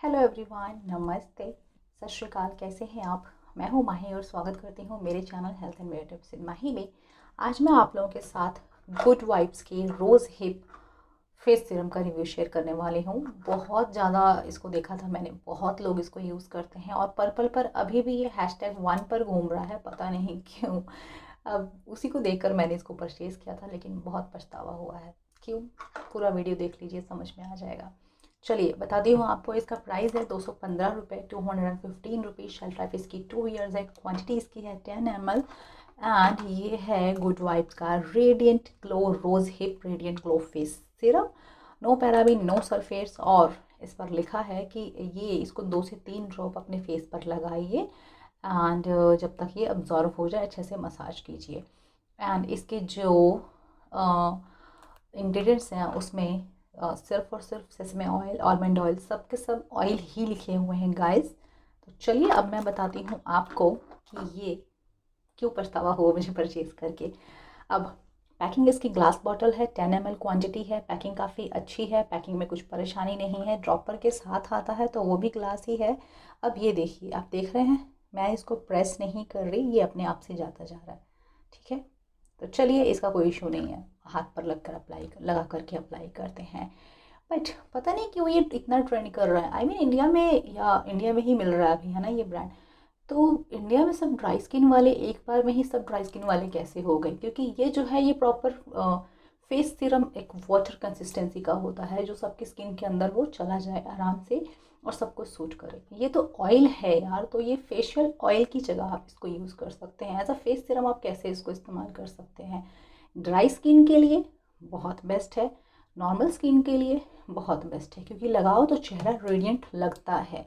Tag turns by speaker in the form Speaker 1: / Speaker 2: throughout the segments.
Speaker 1: Hello everyone, नमस्ते, सत श्री अकाल। कैसे हैं आप? मैं हूं माही और स्वागत करती हूं मेरे channel health and beauty tips in Mahi में। आज मैं आप लोगों के साथ गुड वाइब्स के रोज़ हिप फेस सीरम का रिव्यू शेयर करने वाली हूं। बहुत ज़्यादा इसको देखा था मैंने, बहुत लोग इसको यूज़ करते हैं और पर्पल पर अभी भी ये #1 पर घूम रहा है, पता नहीं क्यों। अब उसी को देखकर मैंने इसको परचेज़ किया था, लेकिन बहुत पछतावा हुआ है। क्यों? पूरा वीडियो देख लीजिए, समझ में आ जाएगा। चलिए बताती हूँ आपको। इसका प्राइस है 215 रुपये, 215 रुपीज़। शेल्फ लाइफ इसकी 2 ईयर्स है। क्वांटिटी इसकी है 10 ml। एंड ये है गुड वाइब्स का radiant glow rose hip radiant glow face serum. No paraben, no sulphates. और इस पर लिखा है कि ये इसको 2 से 3 ड्रॉप अपने फेस पर लगाइए एंड जब तक ये अब्जॉर्व हो जाए अच्छे से मसाज कीजिए। एंड इसके जो इंग्रेडिएंट्स हैं उसमें सिर्फ और सिर्फ सेसमे ऑयल, आलमंड ऑयल, सब के सब ऑयल ही लिखे हुए हैं गाइस। तो चलिए अब मैं बताती हूँ आपको कि ये क्यों पछतावा हुआ मुझे परचेज़ करके। अब पैकिंग इसकी ग्लास बॉटल है, 10 ml क्वांटिटी है। पैकिंग काफ़ी अच्छी है, पैकिंग में कुछ परेशानी नहीं है। ड्रॉपर के साथ आता है तो वो भी ग्लास ही है। अब ये देखिए, आप देख रहे हैं मैं इसको प्रेस नहीं कर रही, ये अपने आप से जाता जा रहा है। ठीक है, तो चलिए इसका कोई इशू नहीं है, हाथ पर लगा करके अप्लाई करते हैं। बट पता नहीं क्यों ये इतना ट्रेंड कर रहा है। आई मीन इंडिया में, या इंडिया में ही मिल रहा है अभी, है ना ये ब्रांड। तो इंडिया में सब ड्राई स्किन वाले एक बार में ही सब ड्राई स्किन वाले कैसे हो गए? क्योंकि ये जो है ये प्रॉपर फेस सीरम एक वाटर कंसिस्टेंसी का होता है जो सबकी स्किन के अंदर वो चला जाए आराम से और सबको सूट करे। ये तो ऑयल है यार, तो ये फेशियल ऑयल की जगह आप इसको यूज़ कर सकते हैं। एज अ फेस सीरम आप कैसे इसको इस्तेमाल कर सकते हैं? ड्राई स्किन के लिए बहुत बेस्ट है, नॉर्मल स्किन के लिए बहुत बेस्ट है, क्योंकि लगाओ तो चेहरा रेडिएंट लगता है।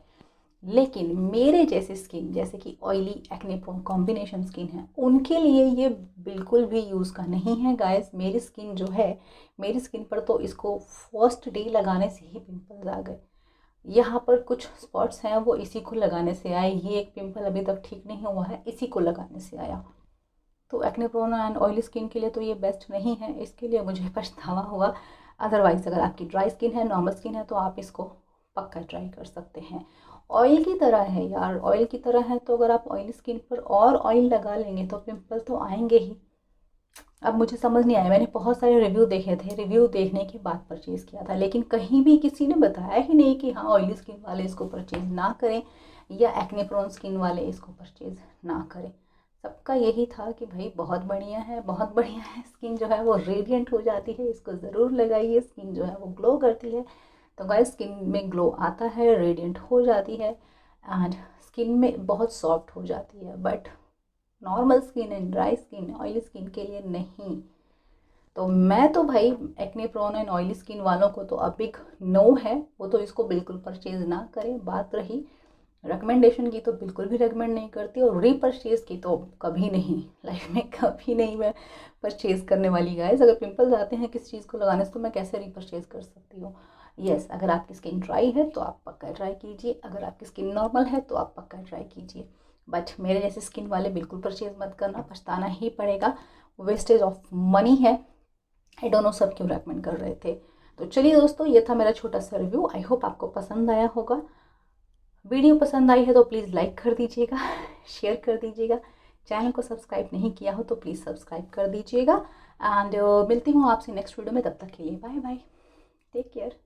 Speaker 1: लेकिन मेरे जैसे स्किन, जैसे कि oily acne prone combination skin है, उनके लिए ये बिल्कुल भी यूज़ का नहीं है गाइस। मेरी स्किन जो है, मेरी स्किन पर तो इसको फर्स्ट डे लगाने से ही पिंपल्स आ गए। यहाँ पर कुछ स्पॉट्स हैं वो इसी को लगाने से आए। ये एक पिंपल अभी तक ठीक नहीं हुआ है, इसी को लगाने से आया। तो acne prone and oily skin के लिए तो ये बेस्ट नहीं है, इसके लिए मुझे पछतावा हुआ। अदरवाइज़ अगर आपकी ड्राई स्किन है, नॉर्मल स्किन है, तो आप इसको पक्का ट्राई कर सकते हैं। ऑयल की तरह है यार, ऑयल की तरह है, तो अगर आप ऑयली स्किन पर और ऑयल लगा लेंगे तो पिंपल तो आएंगे ही। अब मुझे समझ नहीं आया, मैंने बहुत सारे रिव्यू देखे थे, रिव्यू देखने के बाद परचेज़ किया था, लेकिन कहीं भी किसी ने बताया ही नहीं कि हाँ ऑयली स्किन वाले इसको परचेज़ ना करें या एक्ने प्रोन स्किन वाले इसको परचेज़ ना करें। सबका यही था कि भाई बहुत बढ़िया है, बहुत बढ़िया है, स्किन जो है वो रेडिएंट हो जाती है, इसको ज़रूर लगाइए, स्किन जो है वो ग्लो करती है। तो गाइस, स्किन में ग्लो आता है, रेडिएंट हो जाती है एंड स्किन में बहुत सॉफ्ट हो जाती है। But normal skin and dry skin, oily skin के लिए नहीं। तो मैं तो भाई acne prone and oily skin वालों को तो अब बिग नो है, वो तो इसको बिल्कुल परचेज़ ना करें। बात रही रिकमेंडेशन की, तो बिल्कुल भी रिकमेंड नहीं करती, और रीपरचेज़ की तो कभी नहीं, लाइफ में कभी नहीं मैं परचेज़ करने वाली। गाइस, अगर पिंपल्स आते हैं किस चीज़ को लगाने से तो मैं कैसे रीपरचेज़ कर सकती हूँ? यस, अगर आपकी स्किन ड्राई है तो आप पक्का ट्राई कीजिए, अगर आपकी स्किन नॉर्मल है तो आप पक्का ट्राई कीजिए। बट मेरे जैसे स्किन वाले बिल्कुल परचेज़ मत करना, पछताना ही पड़ेगा, वेस्टेज ऑफ मनी है। आई डोंट नो सब क्यों रेकमेंड कर रहे थे। तो चलिए दोस्तों, ये था मेरा छोटा सा रिव्यू। आई होप आपको पसंद आया होगा। वीडियो पसंद आई है तो प्लीज़ लाइक कर दीजिएगा, शेयर कर दीजिएगा। चैनल को सब्सक्राइब नहीं किया हो तो प्लीज़ सब्सक्राइब कर दीजिएगा। एंड मिलती हूँ आपसे नेक्स्ट वीडियो में, तब तक के लिए बाय बाय, टेक केयर।